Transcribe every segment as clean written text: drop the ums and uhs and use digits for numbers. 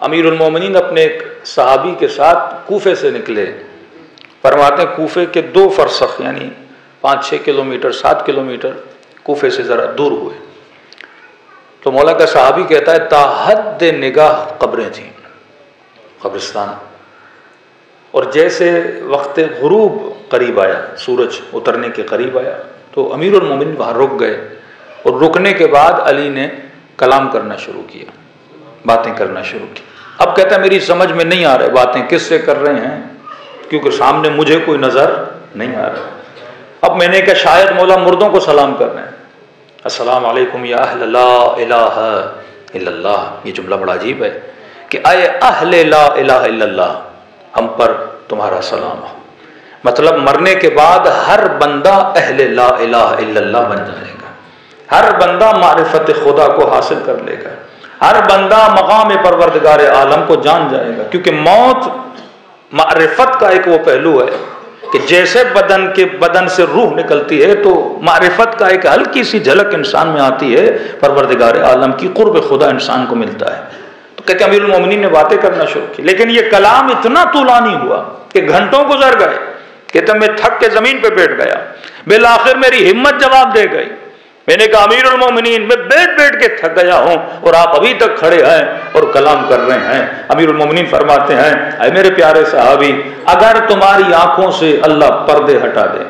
امیر المومنین اپنے ایک صحابی کے ساتھ کوفے سے نکلے. فرماتے ہیں کوفے کے 2 فرسخ یعنی 5-6 کلومیٹر 7 کلومیٹر کوفے سے ذرا دور ہوئے. تو مولا کا صحابی کہتا ہے تا حد نگاہ قبریں تھیں، قبرستان. اور جیسے وقت غروب قریب آیا، سورج اترنے کے قریب آیا، تو امیر المومنین وہاں رک گئے. اور رکنے کے بعد علی نے کلام کرنا شروع کیا، باتیں کرنا شروع کی. اب کہتا ہے میری سمجھ میں نہیں آ رہے باتیں کس سے کر رہے ہیں، کیونکہ سامنے مجھے کوئی نظر نہیں آ رہا. اب میں نے کہا شاید مولا مردوں کو سلام کر رہے ہیں. السلام علیکم یا اہل لا الہ الا اللہ. یہ جملہ بڑا عجیب ہے کہ اے اہل لا الہ الا اللہ، ہم پر تمہارا سلام ہو. مطلب مرنے کے بعد ہر بندہ اہل لا الہ الا اللہ بن جائے گا، ہر بندہ معرفت خدا کو حاصل کر لے گا، ہر بندہ مقام پروردگار عالم کو جان جائے گا. کیونکہ موت معرفت کا ایک وہ پہلو ہے کہ جیسے بدن سے روح نکلتی ہے تو معرفت کا ایک ہلکی سی جھلک انسان میں آتی ہے، پروردگار عالم کی قرب خدا انسان کو ملتا ہے. تو کہتے ہیں امیر المومنین نے باتیں کرنا شروع کی، لیکن یہ کلام اتنا طولانی ہوا کہ گھنٹوں گزر گئے. کہتے ہیں میں تھک کے زمین پہ بیٹھ گیا. بالآخر میری ہمت جواب دے گئی. میں نے کہا امیر المومنین میں بیٹھ کے تھک گیا ہوں اور آپ ابھی تک کھڑے ہیں اور کلام کر رہے ہیں. امیر المومنین فرماتے ہیں اے میرے پیارے صحابی، اگر تمہاری آنکھوں سے اللہ پردے ہٹا دے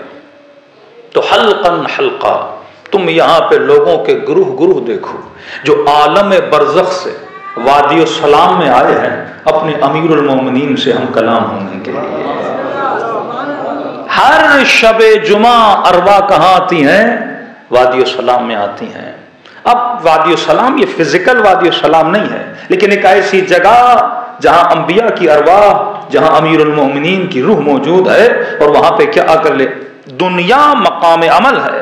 تو حلقاً حلقہ تم یہاں پہ لوگوں کے گروہ دیکھو جو عالم برزخ سے وادی السلام میں آئے ہیں. اپنے امیر المومنین سے ہم کلام ہونے کے لیے ہر شب جمعہ ارواح کہاں آتی ہیں؟ وادی السلام میں آتی ہیں. اب وادی السلام یہ فزیکل وادی السلام نہیں ہے، لیکن ایک ایسی جگہ جہاں انبیاء کی ارواح، جہاں امیر المومنین کی روح موجود ہے، اور وہاں پہ کیا کر لے، دنیا مقام عمل ہے.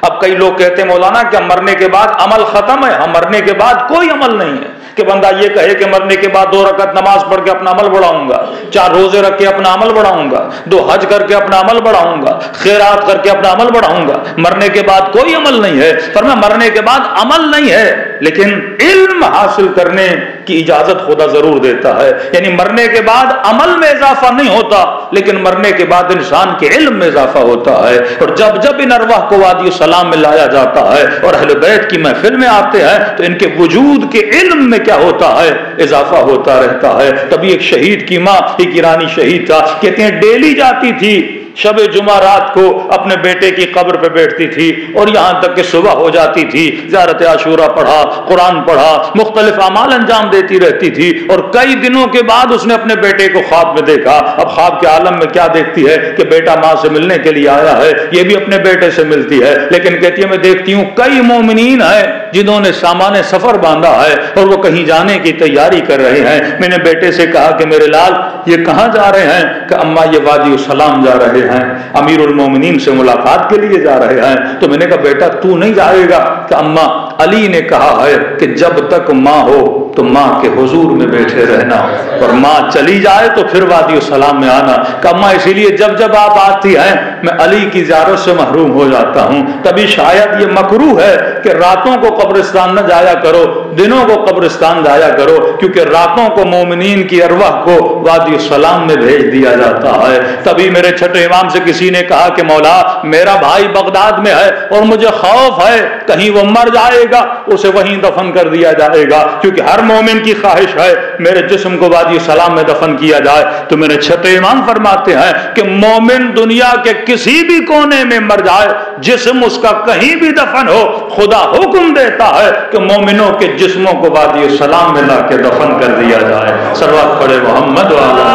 اب کئی لوگ کہتے ہیں مولانا کہ مرنے کے بعد عمل ختم ہے. ہم مرنے کے بعد کوئی عمل نہیں ہے کہ بندہ یہ کہے کہ مرنے کے بعد 2 رکعت نماز پڑھ کے اپنا عمل بڑھاؤں گا، 4 روزے رکھ کے اپنا عمل بڑھاؤں گا، 2 حج کر کے اپنا عمل بڑھاؤں گا، خیرات کر کے اپنا عمل بڑھاؤں گا. مرنے کے بعد کوئی عمل نہیں ہے. فرمایا مرنے کے بعد عمل نہیں ہے، لیکن علم حاصل کرنے کی اجازت خدا ضرور دیتا ہے. یعنی مرنے کے بعد عمل میں اضافہ نہیں ہوتا، لیکن مرنے کے بعد انسان کے علم میں اضافہ ہوتا ہے. اور جب ان ارواح کو وادی السلام میں لایا جاتا ہے اور اہل بیت کی محفل میں آتے ہیں تو ان کے وجود کے علم میں کیا ہوتا ہے؟ اضافہ ہوتا رہتا ہے. تبھی ایک شہید کی ماں، ایک ایرانی شہید تھا، کہتے ہیں ڈیلی جاتی تھی شب جمعہ رات کو اپنے بیٹے کی قبر پہ بیٹھتی تھی اور یہاں تک کہ صبح ہو جاتی تھی، زیارت عاشورہ پڑھا، قرآن پڑھا، مختلف اعمال انجام دیتی رہتی تھی. اور کئی دنوں کے بعد اس نے اپنے بیٹے کو خواب میں دیکھا. اب خواب کے عالم میں کیا دیکھتی ہے کہ بیٹا ماں سے ملنے کے لیے آیا ہے، یہ بھی اپنے بیٹے سے ملتی ہے. لیکن کہتی ہے میں دیکھتی ہوں کئی مومنین ہیں جنہوں نے سامان سفر باندھا ہے اور وہ کہیں جانے کی تیاری کر رہے ہیں. میں نے بیٹے سے کہا کہ میرے لال یہ کہاں جا رہے ہیں؟ کہ اماں یہ وادی السلام جا رہے ہیں، امیر المومنین سے ملاقات کے لیے جا رہے ہیں. تو میں نے کہا بیٹا تو نہیں جائے گا؟ کہ اماں علی نے کہا ہے کہ جب تک ماں ہو تو ماں کے حضور میں بیٹھے رہنا، اور ماں چلی جائے تو پھر وادی السلام میں آنا. کہ اماں اسی لیے جب آپ آتی ہیں میں علی کی زیارت سے محروم ہو جاتا ہوں. تبھی شاید یہ مکروہ ہے کہ راتوں کو قبرستان نہ جایا کرو، دنوں کو قبرستان جایا کرو، کیونکہ راتوں کو مومنین کی ارواح کو وادی السلام میں بھیج دیا جاتا ہے. تبھی میرے چھٹے امام سے کسی نے کہا کہ مولا میرا بھائی بغداد میں ہے اور مجھے خوف ہے کہیں وہ مر جائے گا، اسے وہیں دفن کر دیا جائے گا، کیونکہ ہر مومن کی خواہش ہے میرے جسم کو وادی السلام میں دفن کیا جائے. تو میرے چھٹے امام فرماتے ہیں کہ مومن دنیا کے کسی بھی کونے میں مر جائے، جسم اس کا کہیں بھی دفن ہو، خدا حکم دیتا ہے کہ مومنوں کے جسموں کو وادی السلام میں لا کے دفن کر دیا جائے. صلوات پڑھے محمد والا